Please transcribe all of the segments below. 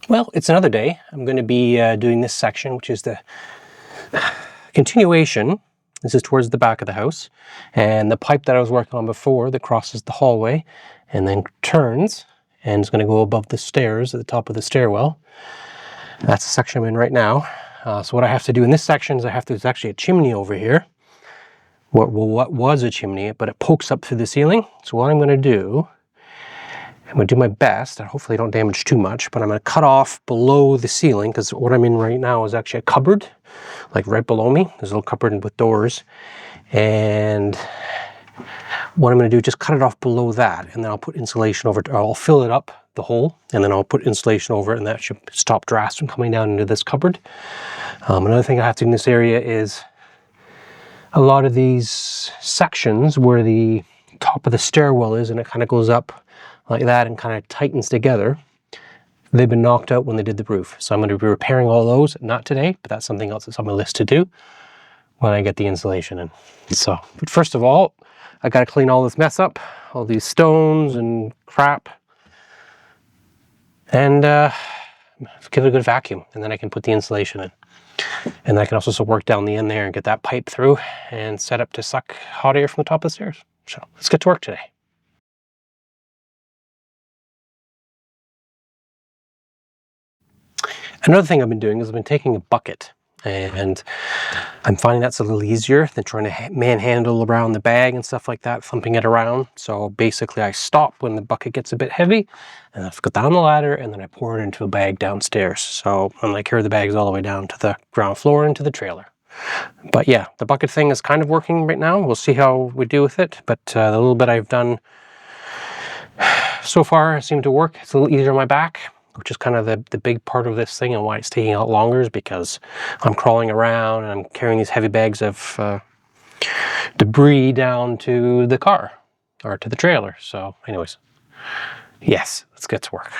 Well, it's another day. I'm going to be doing this section, which is the continuation. This is towards the back of the house. And the pipe that I was working on before that crosses the hallway and then turns and is going to go above the stairs at the top of the stairwell. That's the section I'm in right now. So what I have to do in this section is there's actually a chimney over here. What was a chimney, but it pokes up through the ceiling. So what I'm going to do, I'm going to do my best, and hopefully I don't damage too much, but I'm going to cut off below the ceiling, because what I'm in right now is actually a cupboard, like right below me. There's a little cupboard with doors, and what I'm going to do is just cut it off below that, and then I'll put insulation over it. I'll fill it up, the hole, and then I'll put insulation over it, and that should stop drafts from coming down into this cupboard. Another thing I have to do in this area is a lot of these sections where the top of the stairwell is, and it kind of goes up like that and kind of tightens together. They've been knocked out when they did the roof. So I'm going to be repairing all those, not today, but that's something else that's on my list to do when I get the insulation in. So, but first of all, I got to clean all this mess up, all these stones and crap, and give it a good vacuum, and then I can put the insulation in. And I can also work down the end there and get that pipe through and set up to suck hot air from the top of the stairs. So let's get to work today. Another thing I've been doing is I've been taking a bucket, and I'm finding that's a little easier than trying to manhandle around the bag and stuff like that, thumping it around. So basically I stop when the bucket gets a bit heavy, and I go down the ladder, and then I pour it into a bag downstairs. So I'm like, carry the bags all the way down to the ground floor into the trailer. But yeah, the bucket thing is kind of working right now. We'll see how we do with it, but the little bit I've done so far seemed to work. It's a little easier on my back, which is kind of the big part of this thing, and why it's taking a lot longer is because I'm crawling around and I'm carrying these heavy bags of debris down to the car or to the trailer. So anyways, yes, let's get to work.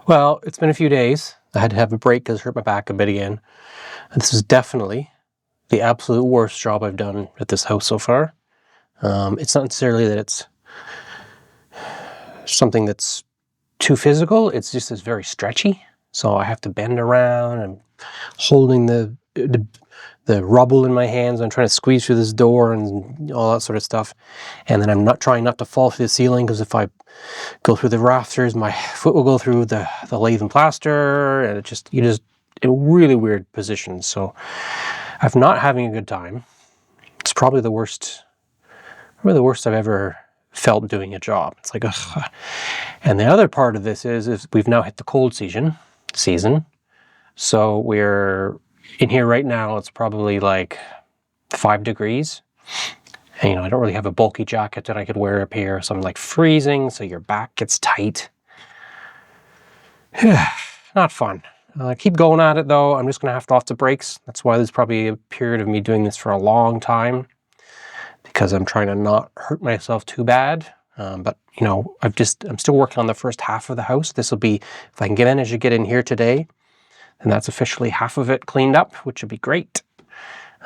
Well, it's been a few days. I had to have a break because I hurt my back a bit again. And this is definitely the absolute worst job I've done at this house so far. It's not necessarily that it's something that's too physical. It's just it's very stretchy. So I have to bend around and holding the rubble in my hands. I'm trying to squeeze through this door and all that sort of stuff. And then I'm not trying not to fall through the ceiling, because if I go through the rafters, my foot will go through the lathe and plaster, and you're just in a really weird position. So I'm not having a good time. It's probably the worst I've ever felt doing a job. It's like, ugh. And the other part of this is we've now hit the cold season. So we're in here right now. It's probably like 5 degrees. And, I don't really have a bulky jacket that I could wear up here. So I'm like freezing. So your back gets tight. Not fun. Keep going at it though. I'm just going to have to off the brakes. That's why there's probably a period of me doing this for a long time, because I'm trying to not hurt myself too bad. But I'm still working on the first half of the house. This will be, if I can manage to get in here today, then that's officially half of it cleaned up, which would be great.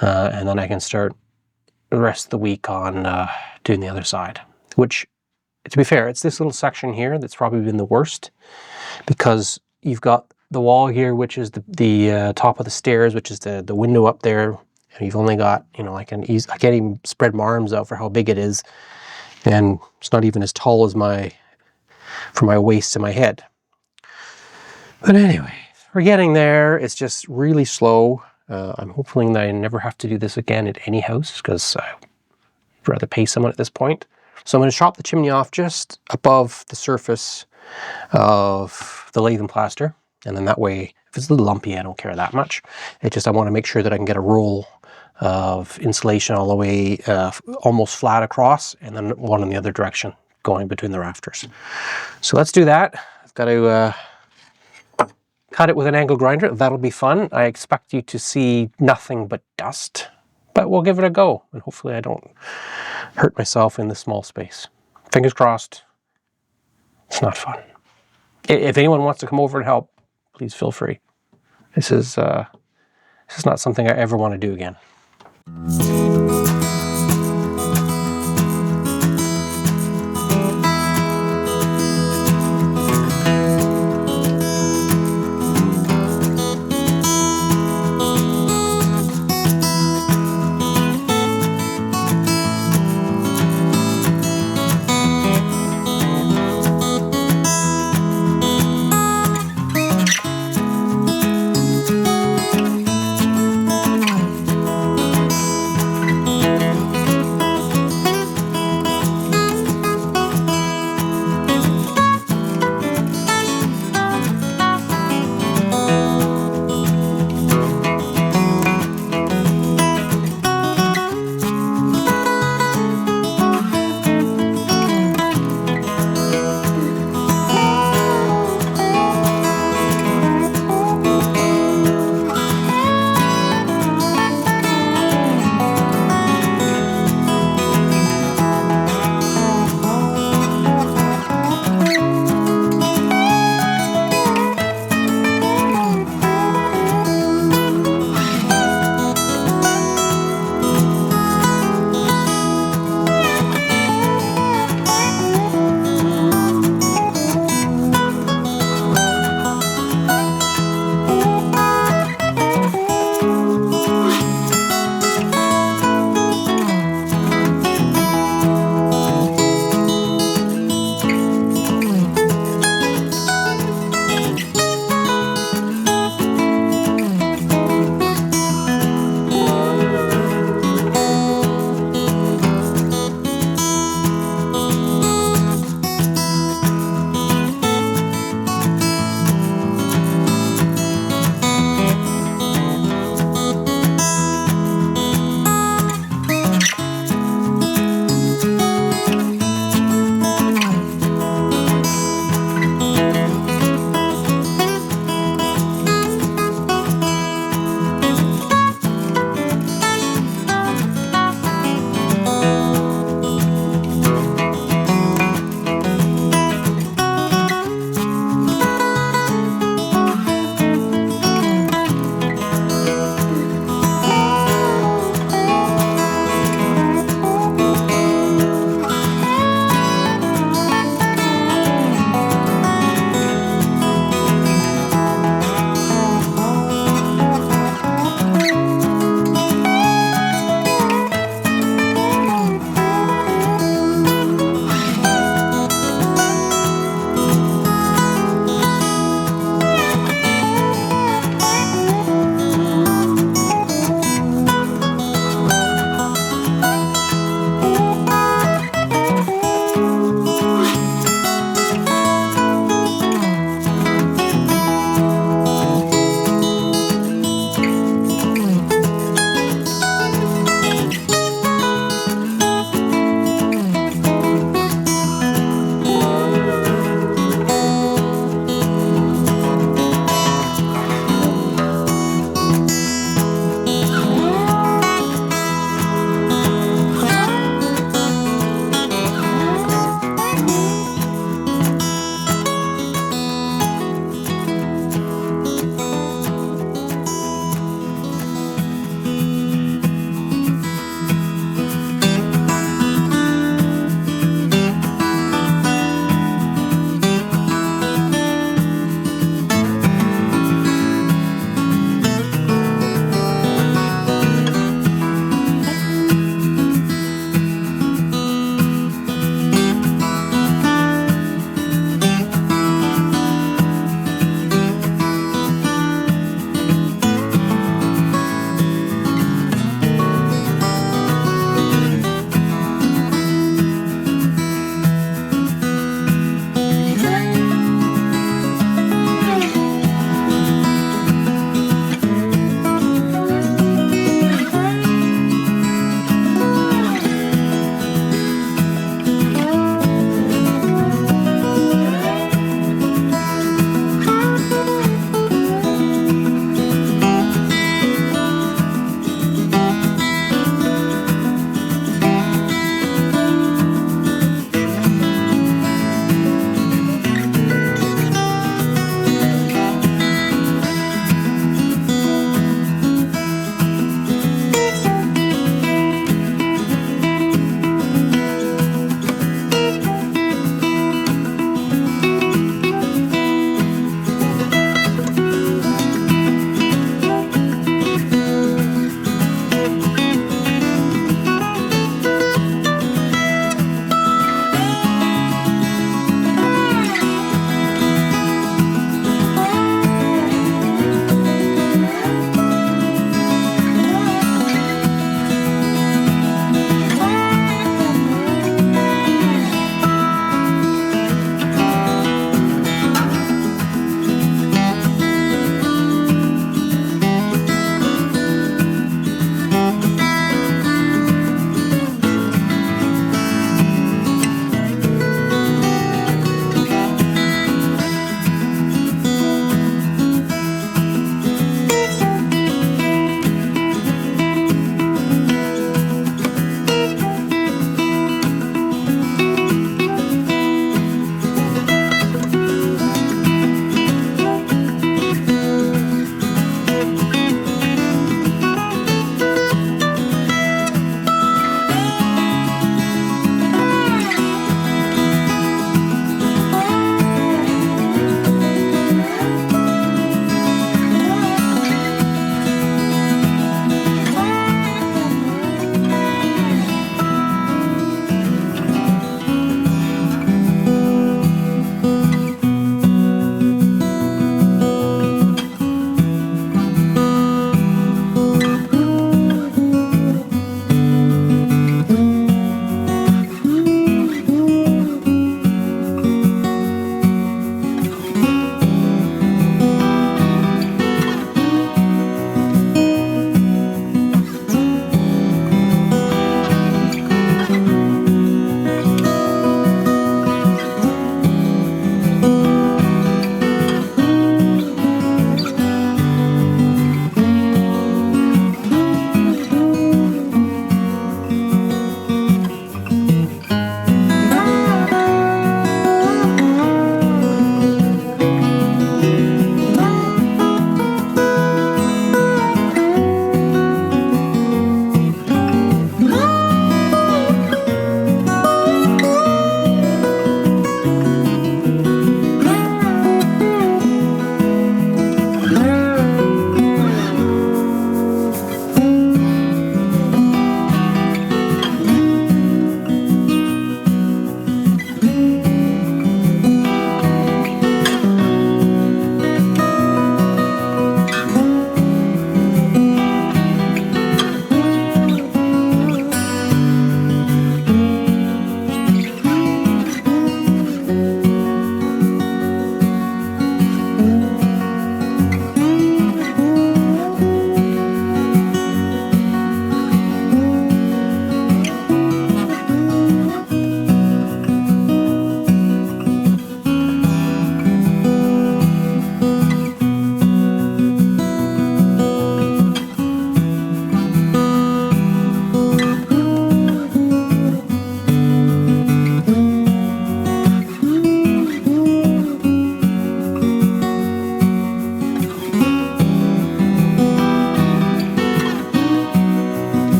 And then I can start the rest of the week on doing the other side, which, to be fair, it's this little section here that's probably been the worst, because you've got the wall here, which is the top of the stairs, which is the window up there. And you've only got, I can't even spread my arms out for how big it is. And it's not even as tall as from my waist to my head. But anyway, we're getting there. It's just really slow. I'm hoping that I never have to do this again at any house, because I'd rather pay someone at this point. So I'm going to chop the chimney off just above the surface of the lathe and plaster. And then that way, if it's a little lumpy, I don't care that much. I want to make sure that I can get a roll of insulation all the way almost flat across, and then one in the other direction going between the rafters. So let's do that. I've got to cut it with an angle grinder. That'll be fun. I expect you to see nothing but dust, but we'll give it a go, and hopefully I don't hurt myself in this small space. Fingers crossed. It's not fun. If anyone wants to come over and help, please feel free. This is not something I ever want to do again.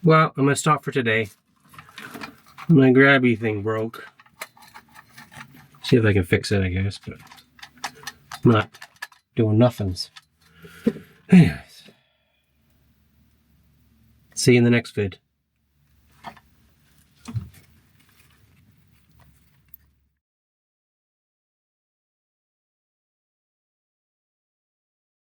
Well, I'm going to stop for today. My grabby thing broke. See if I can fix it, I guess, but I'm not doing nothings. Anyways. See you in the next vid.